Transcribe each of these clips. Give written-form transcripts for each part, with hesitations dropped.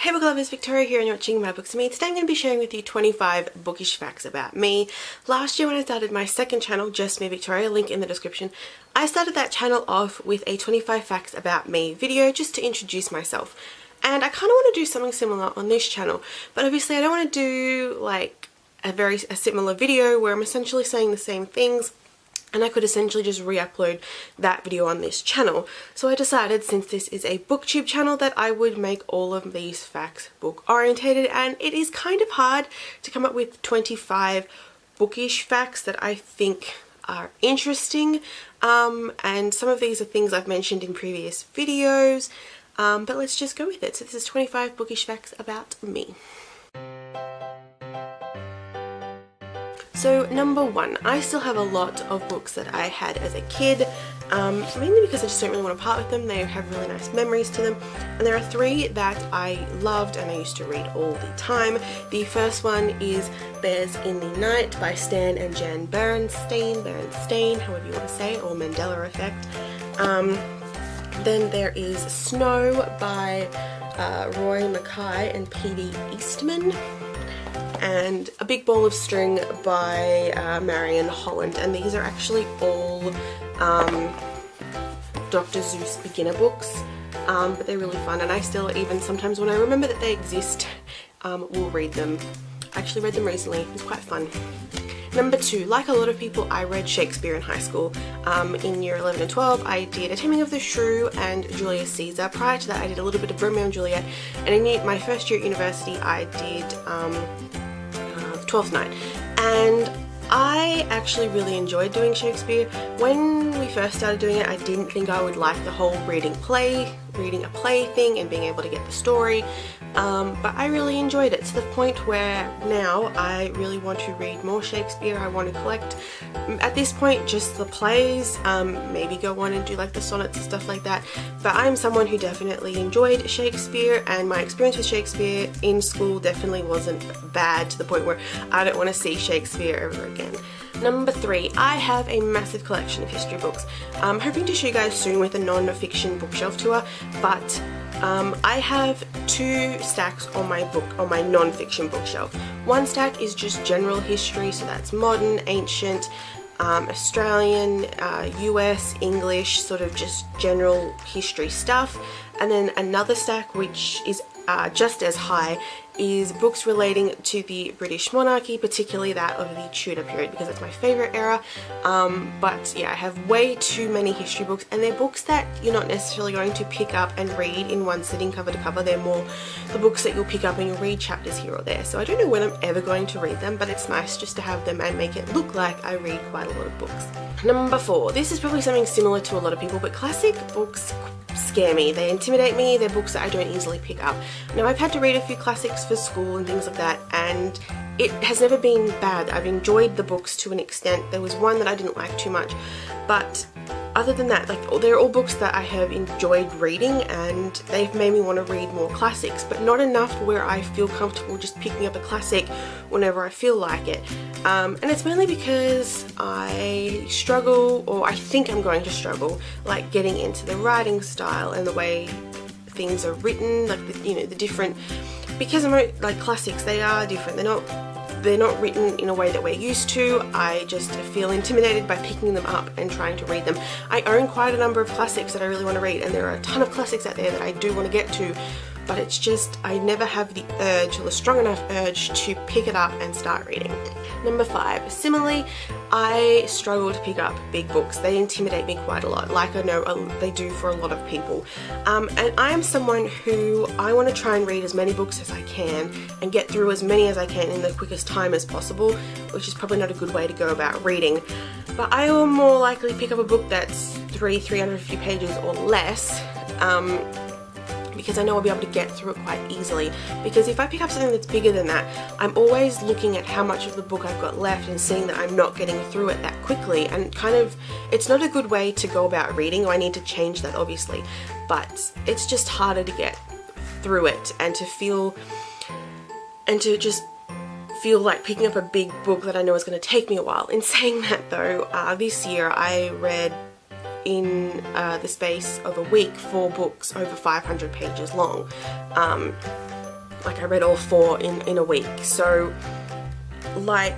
Hey book lovers, Victoria here and you're watching My Books Me. Today I'm going to be sharing with you 25 bookish facts about me. Last year when I started my second channel, Just Me Victoria, link in the description, I started that channel off with a 25 facts about me video just to introduce myself. And I kind of want to do something similar on this channel, but obviously I don't want to do like a similar video where I'm essentially saying the same things. And I could essentially just re-upload that video on this channel. So I decided, since this is a booktube channel, that I would make all of these facts book orientated, and it is kind of hard to come up with 25 bookish facts that I think are interesting, and some of these are things I've mentioned in previous videos, but let's just go with it. So this is 25 bookish facts about me. So number one, I still have a lot of books that I had as a kid, mainly because I just don't really want to part with them. They have really nice memories to them, and there are three that I loved and I used to read all the time. The first one is Bears in the Night by Stan and Jan Berenstain, however you want to say it, or Mandela Effect. Then there is Snow by Roy Mackay and P.D. Eastman. And A Big Ball of String by Marion Holland, and these are actually all Dr. Seuss beginner books, but they're really fun, and I still, even sometimes when I remember that they exist, will read them. I actually read them recently. It was quite fun. Number two, like a lot of people, I read Shakespeare in high school. In year 11 and 12 I did A Taming of the Shrew and Julius Caesar. Prior to that I did a little bit of Romeo and Juliet, and in my first year at university I did Twelfth Night, and I actually really enjoyed doing Shakespeare. When we first started doing it, I didn't think I would like the whole reading a play thing and being able to get the story, but I really enjoyed it, to the point where now I really want to read more Shakespeare. I want to collect, at this point, just the plays, maybe go on and do like the sonnets and stuff like that, but I'm someone who definitely enjoyed Shakespeare, and my experience with Shakespeare in school definitely wasn't bad to the point where I don't want to see Shakespeare ever again. Number three, I have a massive collection of history books. I'm hoping to show you guys soon with a non-fiction bookshelf tour, but I have two stacks on my non-fiction bookshelf. One stack is just general history, so that's modern, ancient, Australian, US, English, sort of just general history stuff. And then another stack, which is just as high, is books relating to the British monarchy, particularly that of the Tudor period, because it's my favourite era. But yeah, I have way too many history books, and they're books that you're not necessarily going to pick up and read in one sitting cover to cover. They're more the books that you'll pick up and you'll read chapters here or there. So I don't know when I'm ever going to read them, but it's nice just to have them and make it look like I read quite a lot of books. Number four, this is probably something similar to a lot of people, but classic books scare me. They intimidate me. They're books that I don't easily pick up. Now, I've had to read a few classics for school and things like that, and it has never been bad. I've enjoyed the books to an extent. There was one that I didn't like too much, but other than that, like, they're all books that I have enjoyed reading, and they've made me want to read more classics, but not enough where I feel comfortable just picking up a classic whenever I feel like it. And it's mainly because I struggle, or I think I'm going to struggle, like getting into the writing style and the way things are written, like the different, because I'm like classics, they are different. They're not written in a way that we're used to. I just feel intimidated by picking them up and trying to read them. I own quite a number of classics that I really want to read, and there are a ton of classics out there that I do want to get to, but it's just I never have the urge, or the strong enough urge, to pick it up and start reading. Number five, similarly, I struggle to pick up big books. They intimidate me quite a lot, like I know they do for a lot of people. And I am someone who, I want to try and read as many books as I can and get through as many as I can in the quickest time as possible, which is probably not a good way to go about reading. But I will more likely pick up a book that's 350 pages or less, because I know I'll be able to get through it quite easily. Because if I pick up something that's bigger than that, I'm always looking at how much of the book I've got left and seeing that I'm not getting through it that quickly, and kind of, it's not a good way to go about reading. I need to change that, obviously, but it's just harder to get through it and to just feel like picking up a big book that I know is going to take me a while. In saying that though, this year I read in the space of a week 4 books over 500 pages long. Like, I read all 4 in a week. So, like,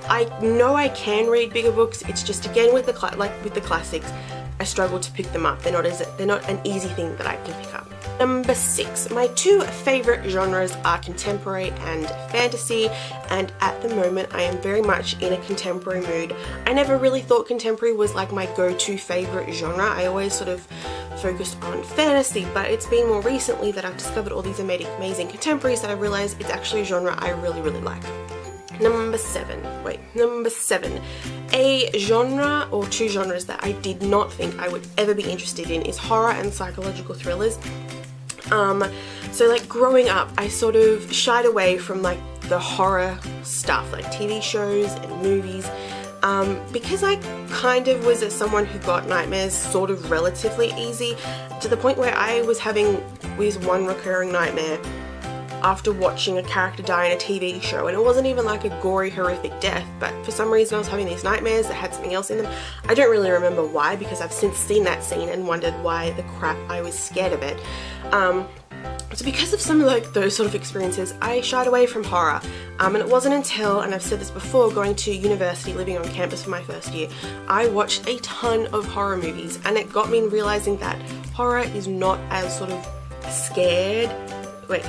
I know I can read bigger books. It's just, again, with the classics, I struggle to pick them up. They're not an easy thing that I can pick up. Number 6, my 2 favorite genres are contemporary and fantasy, and at the moment I am very much in a contemporary mood. I never really thought contemporary was like my go-to favorite genre. I always sort of focused on fantasy, but it's been more recently that I've discovered all these amazing contemporaries that I realized it's actually a genre I really like. Number 7, a genre or 2 genres that I did not think I would ever be interested in is horror and psychological thrillers. So like growing up, I sort of shied away from like the horror stuff, like TV shows and movies, because I kind of was someone who got nightmares sort of relatively easy, to the point where I was having this one recurring nightmare after watching a character die in a TV show, and it wasn't even like a gory, horrific death, but for some reason I was having these nightmares that had something else in them. I don't really remember why, because I've since seen that scene and wondered why the crap I was scared of it. So because of some of like those sort of experiences, I shied away from horror, and it wasn't until, and I've said this before, going to university, living on campus for my first year, I watched a ton of horror movies, and it got me realizing that horror is not as sort of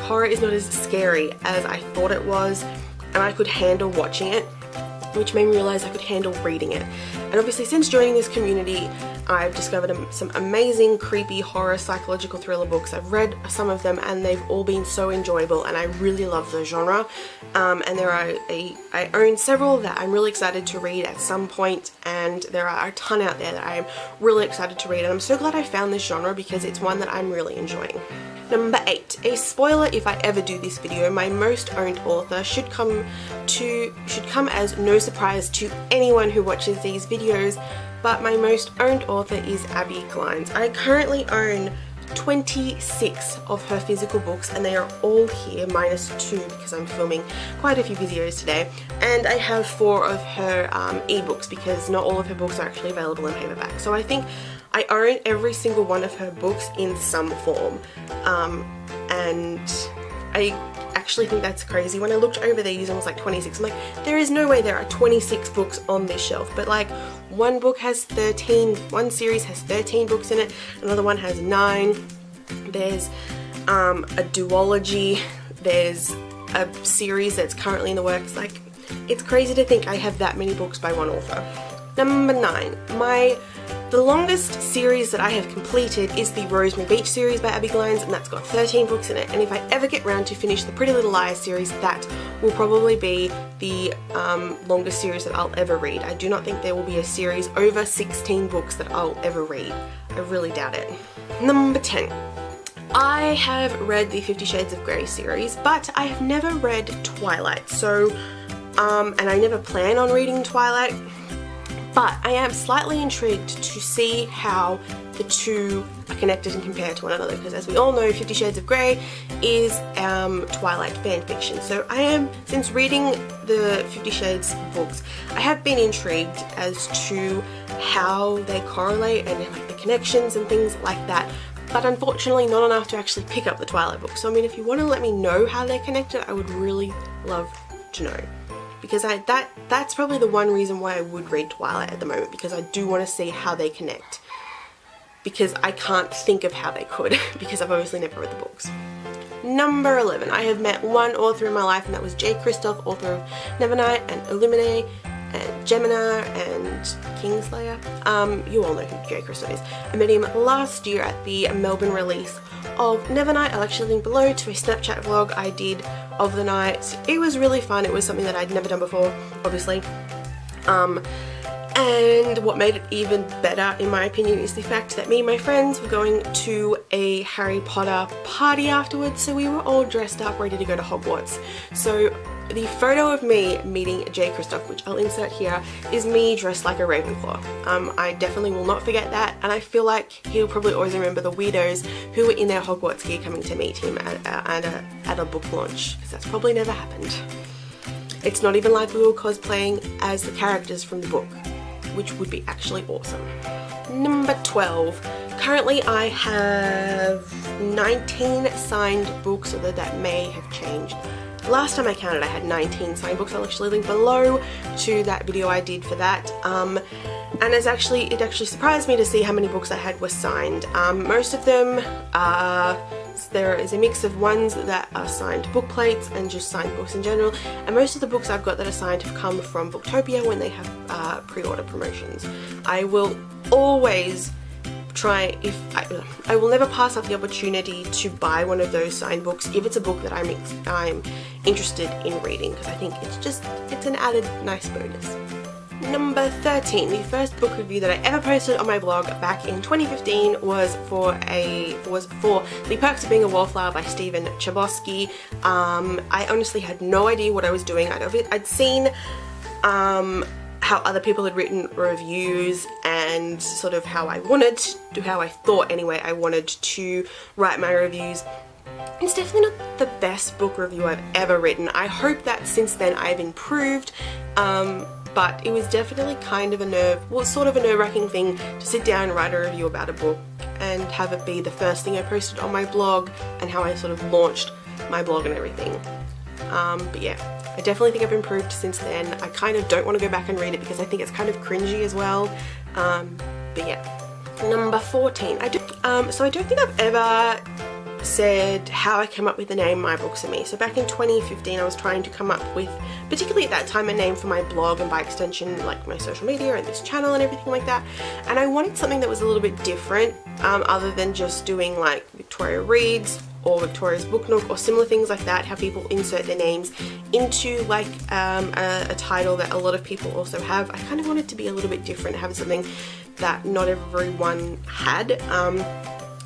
horror is not as scary as I thought it was, and I could handle watching it, which made me realize I could handle reading it. And obviously since joining this community, I've discovered some amazing creepy horror psychological thriller books. I've read some of them and they've all been so enjoyable, and I really love the genre. And I own several that I'm really excited to read at some point, and there are a ton out there that I'm really excited to read, and I'm so glad I found this genre because it's one that I'm really enjoying. Number 8, a spoiler if I ever do this video, my most owned author should come as no surprise to anyone who watches these videos, but my most owned author is Abby Glines. I currently own 26 of her physical books, and they are all here minus 2 because I'm filming quite a few videos today, and I have 4 of her ebooks because not all of her books are actually available in paperback. So I think I own every single one of her books in some form, and I actually think that's crazy. When I looked over these and was like 26, I'm like, there is no way there are 26 books on this shelf, but like one series has 13 books in it, another one has 9, there's a duology, there's a series that's currently in the works. Like, it's crazy to think I have that many books by one author. Number 9, the longest series that I have completed is the Rosemary Beach series by Abby Glines, and that's got 13 books in it, and if I ever get round to finish the Pretty Little Liars series, that will probably be the longest series that I'll ever read. I do not think there will be a series over 16 books that I'll ever read. I really doubt it. Number 10. I have read the 50 Shades of Grey series, but I have never read Twilight, so, and I never plan on reading Twilight. But I am slightly intrigued to see how the two are connected and compared to one another, because as we all know, 50 Shades of Grey is Twilight fan fiction. So I am, since reading the 50 Shades books, I have been intrigued as to how they correlate and like the connections and things like that. But unfortunately not enough to actually pick up the Twilight book. So I mean, if you want to let me know how they're connected, I would really love to know. Because that's probably the one reason why I would read Twilight at the moment, because I do want to see how they connect. Because I can't think of how they could, because I've obviously never read the books. Number 11. I have met one author in my life, and that was Jay Kristoff, author of Nevernight and Illuminae and Gemina and Kingslayer. You all know who Jay Kristoff is. I met him last year at the Melbourne release of Nevernight. I'll actually link below to a Snapchat vlog I did of the night. It was really fun. It was something that I'd never done before, obviously. And what made it even better, in my opinion, is the fact that me and my friends were going to a Harry Potter party afterwards, so we were all dressed up, ready to go to Hogwarts. So the photo of me meeting Jay Kristoff, which I'll insert here, is me dressed like a Ravenclaw. I definitely will not forget that, and I feel like he'll probably always remember the weirdos who were in their Hogwarts gear coming to meet him at a book launch, because that's probably never happened. It's not even like we were cosplaying as the characters from the book, which would be actually awesome. Number 12. Currently I have 19 signed books, although that may have changed. Last time I counted I had 19 signed books. I'll actually link below to that video I did for that. And it actually surprised me to see how many books I had were signed. Most of them there is a mix of ones that are signed book plates and just signed books in general, and most of the books I've got that are signed have come from Booktopia when they have pre-order promotions. I will always try, I will never pass up the opportunity to buy one of those signed books if it's a book that I'm interested in reading, because I think it's an added nice bonus. Number 13, the first book review that I ever posted on my blog back in 2015 was for The Perks of Being a Wallflower by Stephen Chbosky. I honestly had no idea what I was doing. I'd seen how other people had written reviews and sort of how I thought anyway I wanted to write my reviews. It's definitely not the best book review I've ever written. I hope that since then I've improved. But it was definitely kind of sort of a nerve-wracking thing to sit down and write a review about a book and have it be the first thing I posted on my blog, and how I sort of launched my blog and everything. But yeah, I definitely think I've improved since then. I kind of don't want to go back and read it because I think it's kind of cringy as well. But yeah. Number 14. So I don't think I've ever said how I came up with the name My Books and Me. So back in 2015 I was trying to come up with, particularly at that time, a name for my blog and by extension like my social media and this channel and everything like that, and I wanted something that was a little bit different, other than just doing like Victoria Reads or Victoria's Book Nook or similar things like that, how people insert their names into like a title that a lot of people also have. I kind of wanted to be a little bit different, have something that not everyone had.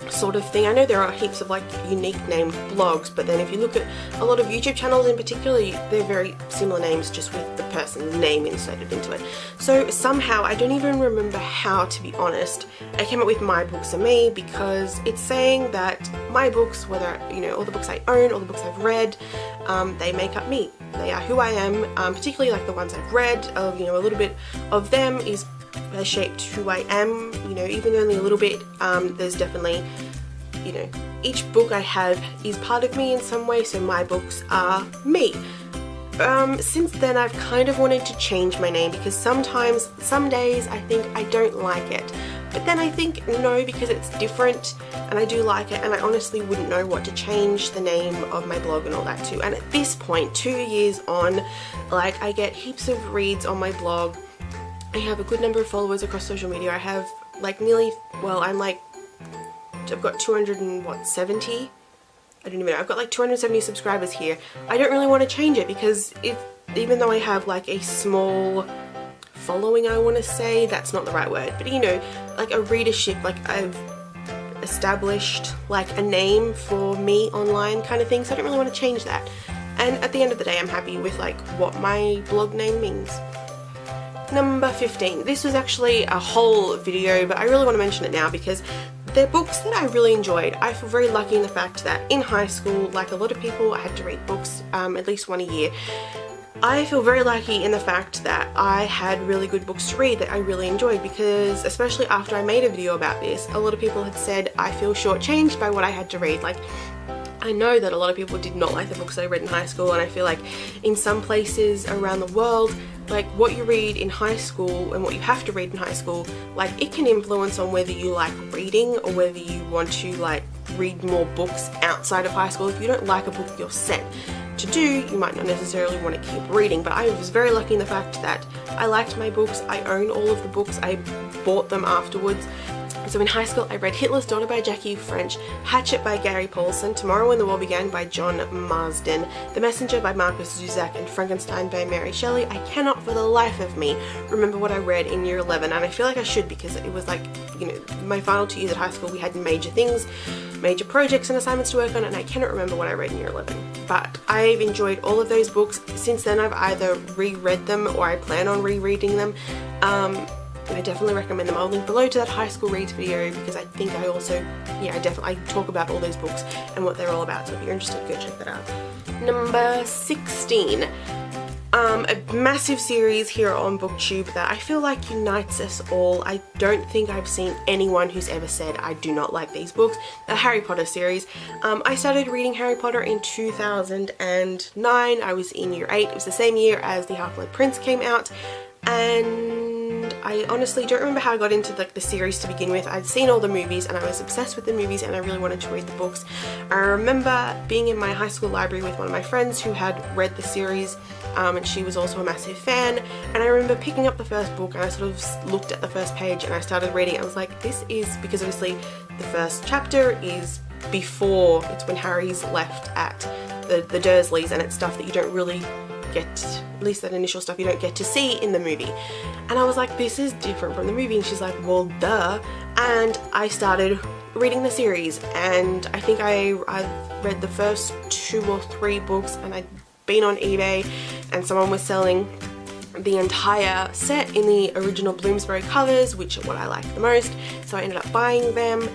Sort of thing. I know there are heaps of like unique named blogs, but then if you look at a lot of YouTube channels in particular, they're very similar names just with the person's name inserted into it. So somehow, I don't even remember how, to be honest, I came up with My Books and Me, because it's saying that my books, whether, you know, all the books I own, all the books I've read, they make up me. They are who I am, particularly like the ones I've read, you know, a little bit of them has shaped who I am, you know, even only a little bit. There's definitely, you know, each book I have is part of me in some way, so my books are me. Since then I've kind of wanted to change my name, because some days I think I don't like it, but then I think no, because it's different and I do like it, and I honestly wouldn't know what to change the name of my blog and all that to. And at this point, 2 years on, like, I get heaps of reads on my blog. I have a good number of followers across social media. I have like I've got 270. I don't even know. I've got like 270 subscribers here. I don't really want to change it, because even though I have like a small following, I want to say, that's not the right word, but you know, like a readership, like I've established like a name for me online kind of thing, so I don't really want to change that. And at the end of the day, I'm happy with like what my blog name means. Number 15. This was actually a whole video, but I really want to mention it now because they're books that I really enjoyed. I feel very lucky in the fact that in high school, like a lot of people, I had to read books at least one a year. I feel very lucky in the fact that I had really good books to read that I really enjoyed, because especially after I made a video about this, a lot of people had said I feel shortchanged by what I had to read. Like, I know that a lot of people did not like the books I read in high school, and I feel like in some places around the world, like what you read in high school and what you have to read in high school, like it can influence on whether you like reading or whether you want to like read more books outside of high school. If you don't like a book you're set to do, you might not necessarily want to keep reading. But I was very lucky in the fact that I liked my books. I own all of the books. I bought them afterwards. So in high school I read Hitler's Daughter by Jackie French, Hatchet by Gary Paulson, Tomorrow When the War Began by John Marsden, The Messenger by Marcus Zusak, and Frankenstein by Mary Shelley. I cannot for the life of me remember what I read in year 11, and I feel like I should, because it was like, you know, my final 2 years at high school we had major things, major projects and assignments to work on, and I cannot remember what I read in year 11. But I've enjoyed all of those books. Since then I've either reread them or I plan on rereading them. I definitely recommend them. I'll link below to that high school reads video, because I think I also, yeah, I talk about all those books and what they're all about, so if you're interested, go check that out. Number 16. a massive series here on BookTube that I feel like unites us all. I don't think I've seen anyone who's ever said I do not like these books. The Harry Potter series. I started reading Harry Potter in 2009. I was in year 8. It was the same year as The Half-Blood Prince came out, and I honestly don't remember how I got into the series to begin with. I'd seen all the movies and I was obsessed with the movies and I really wanted to read the books. I remember being in my high school library with one of my friends who had read the series, and she was also a massive fan, and I remember picking up the first book and I sort of looked at the first page and I started reading. I was like, this is, because obviously the first chapter is before, it's when Harry's left at the Dursleys, and it's stuff that you don't really get, at least that initial stuff you don't get to see in the movie. And I was like, this is different from the movie, and she's like, well duh. And I started reading the series, and I think I've read the first 2 or 3 books, and I'd been on eBay and someone was selling the entire set in the original Bloomsbury covers, which are what I like the most, so I ended up buying them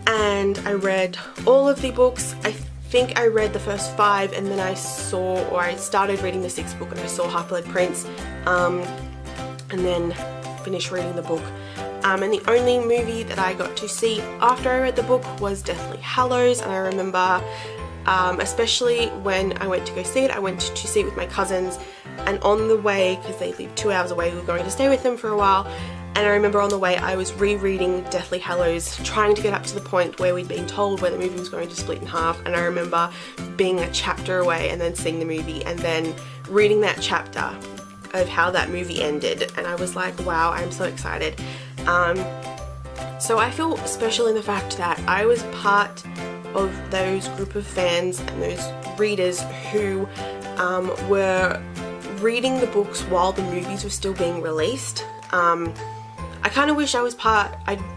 and I read all of the books. I think I read the first 5, and then I started reading the 6th book and I saw Half-Blood Prince, and then finished reading the book. And the only movie that I got to see after I read the book was Deathly Hallows, and I remember especially when I went to go see it, I went to see it with my cousins, and on the way, because they live 2 hours away, we were going to stay with them for a while, and I remember on the way I was rereading Deathly Hallows, trying to get up to the point where we'd been told where the movie was going to split in half, and I remember being a chapter away and then seeing the movie and then reading that chapter of how that movie ended, and I was like, wow, I'm so excited. So I feel special in the fact that I was part of those group of fans and those readers who were reading the books while the movies were still being released. I kind of wish I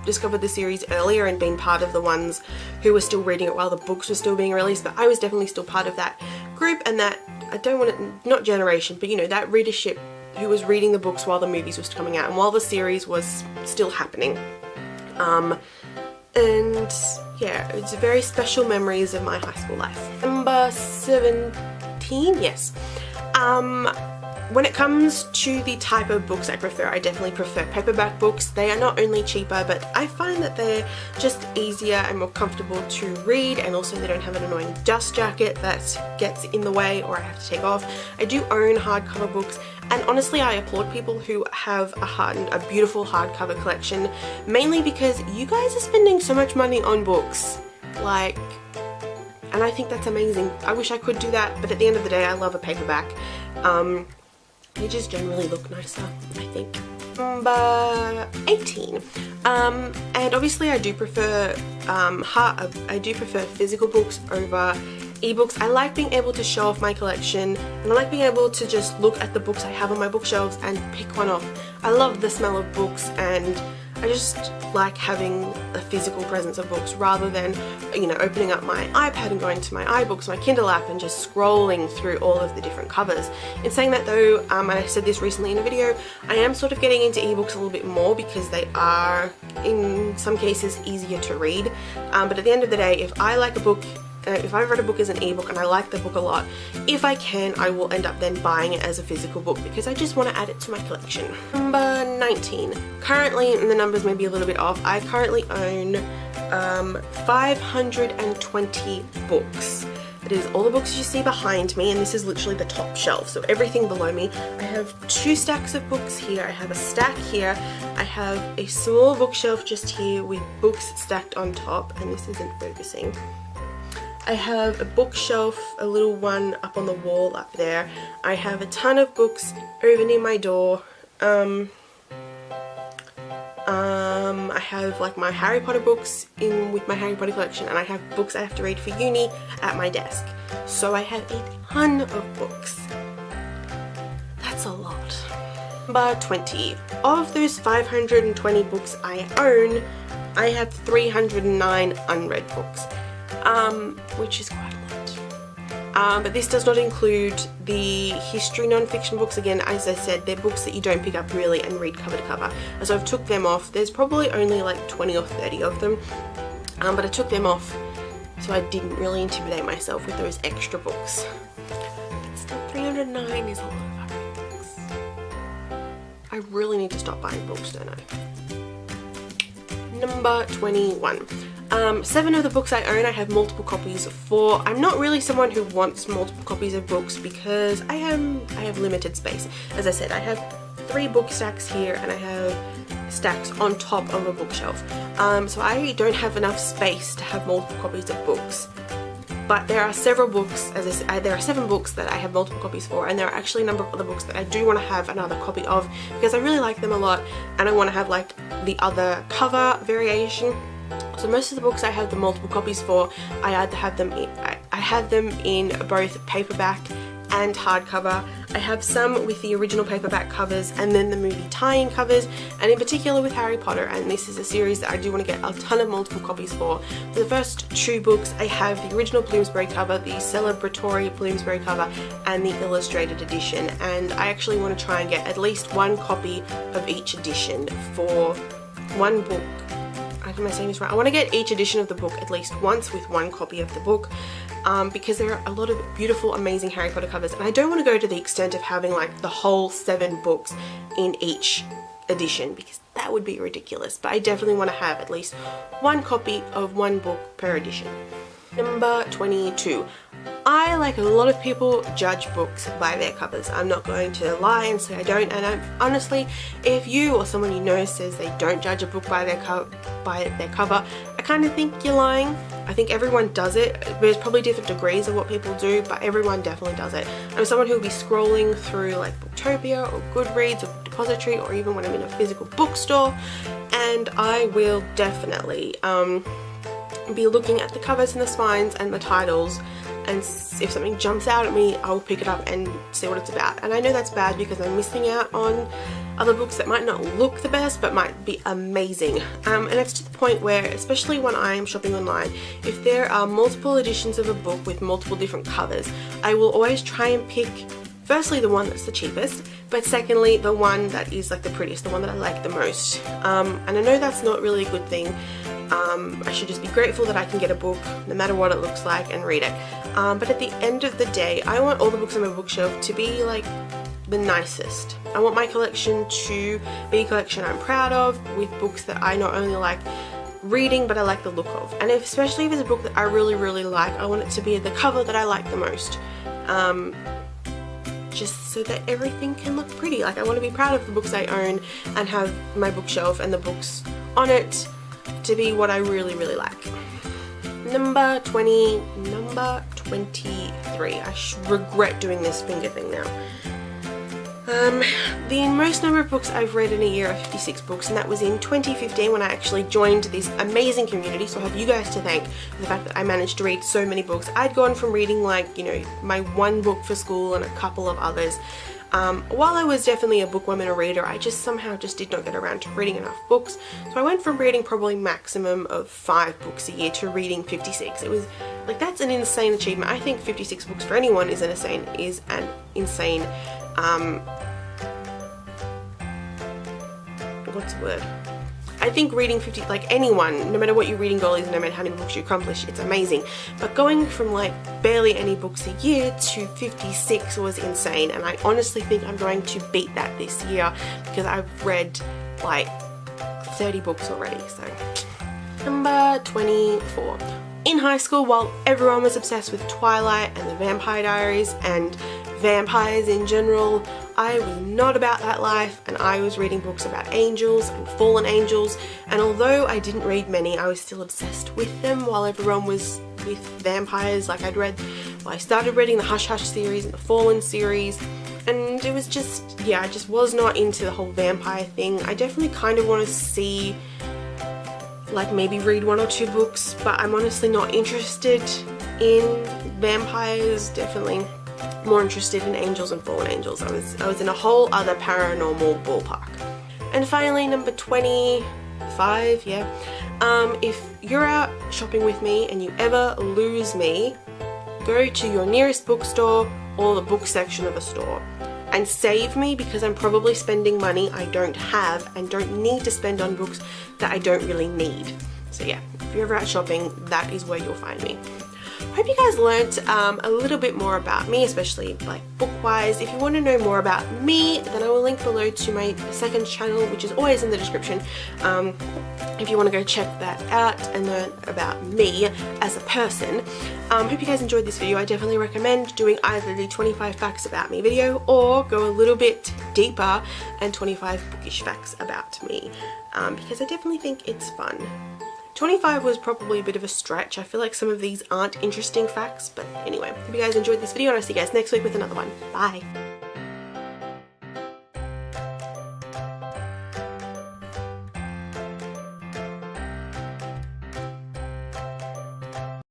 discovered the series earlier and been part of the ones who were still reading it while the books were still being released, but I was definitely still part of that group, and that, I don't want to, not generation, but you know, that readership who was reading the books while the movies was coming out and while the series was still happening. And yeah, it's very special memories of my high school life. Number 17, yes. When it comes to the type of books I prefer, I definitely prefer paperback books. They are not only cheaper, but I find that they're just easier and more comfortable to read, and also they don't have an annoying dust jacket that gets in the way or I have to take off. I do own hardcover books, and honestly I applaud people who have a beautiful hardcover collection, mainly because you guys are spending so much money on books. And I think that's amazing. I wish I could do that, but at the end of the day I love a paperback. They just generally look nicer, I think. Number 18. And obviously I do prefer physical books over ebooks. I like being able to show off my collection, and I like being able to just look at the books I have on my bookshelves and pick one off. I love the smell of books, and I just like having a physical presence of books rather than, you know, opening up my iPad and going to my iBooks, my Kindle app, and just scrolling through all of the different covers. In saying that though, and I said this recently in a video, I am sort of getting into ebooks a little bit more because they are, in some cases, easier to read. But at the end of the day, if I like a book, if I've read a book as an ebook and I like the book a lot, if I can, I will end up then buying it as a physical book because I just want to add it to my collection. Number 19. Currently, and the numbers may be a little bit off, I currently own 520 books. That is all the books you see behind me, and this is literally the top shelf, so everything below me. I have 2 stacks of books here, I have a stack here, I have a small bookshelf just here with books stacked on top, and this isn't focusing. I have a bookshelf, a little one up on the wall up there. I have a ton of books over near my door. I have like my Harry Potter books with my Harry Potter collection, and I have books I have to read for uni at my desk. So I have a ton of books. That's a lot. Number 20. Of those 520 books I own, I have 309 unread books. Which is quite a lot. But this does not include the history non-fiction books. Again, as I said, they're books that you don't pick up really and read cover to cover. So I've took them off. There's probably only like 20 or 30 of them, but I took them off so I didn't really intimidate myself with those extra books. still $309 is a lot of fucking books. I really need to stop buying books, don't I? Number 21. 7 of the books I own I have multiple copies for. I'm not really someone who wants multiple copies of books because I have limited space. As I said, I have 3 book stacks here and I have stacks on top of a bookshelf. So I don't have enough space to have multiple copies of books. But there are several books, as I said, there are 7 books that I have multiple copies for, and there are actually a number of other books that I do want to have another copy of because I really like them a lot and I want to have like the other cover variation. So most of the books I have the multiple copies for, I either have them in, I have them in both paperback and hardcover. I have some with the original paperback covers and then the movie tie-in covers, and in particular with Harry Potter, and this is a series that I do want to get a ton of multiple copies for. For the first 2 books I have the original Bloomsbury cover, the celebratory Bloomsbury cover, and the illustrated edition, and I actually want to try and get at least 1 copy of each edition for 1 book. Am I saying this right? I want to get each edition of the book at least once with 1 copy of the book, because there are a lot of beautiful, amazing Harry Potter covers, and I don't want to go to the extent of having like the whole 7 books in each edition because that would be ridiculous, but I definitely want to have at least 1 copy of 1 book per edition. Number 22. I, like a lot of people, judge books by their covers. I'm not going to lie and say I don't, and honestly, if you or someone you know says they don't judge a book by their cover, I kind of think you're lying. I think everyone does it. There's probably different degrees of what people do, but everyone definitely does it. I'm someone who will be scrolling through like Booktopia or Goodreads or Depository, or even when I'm in a physical bookstore, and I will definitely be looking at the covers and the spines and the titles, and if something jumps out at me, I'll pick it up and see what it's about. And I know that's bad because I'm missing out on other books that might not look the best but might be amazing. And it's to the point where, especially when I am shopping online, if there are multiple editions of a book with multiple different covers, I will always try and pick firstly the one that's the cheapest, but secondly the one that is like the prettiest, the one that I like the most. And I know that's not really a good thing. I should just be grateful that I can get a book no matter what it looks like and read it. But at the end of the day, I want all the books on my bookshelf to be like the nicest. I want my collection to be a collection I'm proud of, with books that I not only like reading but I like the look of. And especially if it's a book that I really like, I want it to be the cover that I like the most. Just so that everything can look pretty. Like, I want to be proud of the books I own and have my bookshelf and the books on it to be what I really like. Number 23. I regret doing this finger thing now. The most number of books I've read in a year are 56 books, and that was in 2015 when I actually joined this amazing community, so I have you guys to thank for the fact that I managed to read so many books. I'd gone from reading like, you know, my 1 book for school and a couple of others. While I was definitely a bookworm and a reader, I just somehow just did not get around to reading enough books. So I went from reading probably maximum of 5 books a year to reading 56. It was like, that's an insane achievement. I think 56 books for anyone is an insane what's the word? I think reading 50, like anyone, no matter what your reading goal is, no matter how many books you accomplish, it's amazing. But going from like barely any books a year to 56 was insane, and I honestly think I'm going to beat that this year because I've read like 30 books already. So, number 24. In high school, while everyone was obsessed with Twilight and the Vampire Diaries and vampires in general, I was not about that life, and I was reading books about angels and fallen angels, and although I didn't read many, I was still obsessed with them while everyone was with vampires. Like, I started reading the Hush Hush series and the Fallen series, and it was just, yeah, I just was not into the whole vampire thing. I definitely kind of want to see, like, maybe read 1 or 2 books, but I'm honestly not interested in vampires. Definitely more interested in angels and fallen angels. I was in a whole other paranormal ballpark. And finally, number 25, yeah. If you're out shopping with me and you ever lose me, go to your nearest bookstore or the book section of a store and save me, because I'm probably spending money I don't have and don't need to spend on books that I don't really need. So yeah, if you're ever out shopping, that is where you'll find me. Hope you guys learnt a little bit more about me, especially like book-wise. If you want to know more about me, then I will link below to my second channel, which is always in the description. If you want to go check that out and learn about me as a person. Hope you guys enjoyed this video. I definitely recommend doing either the 25 facts about me video or go a little bit deeper and 25 bookish facts about me, because I definitely think it's fun. 25 was probably a bit of a stretch. I feel like some of these aren't interesting facts, but anyway, hope you guys enjoyed this video and I'll see you guys next week with another one. Bye!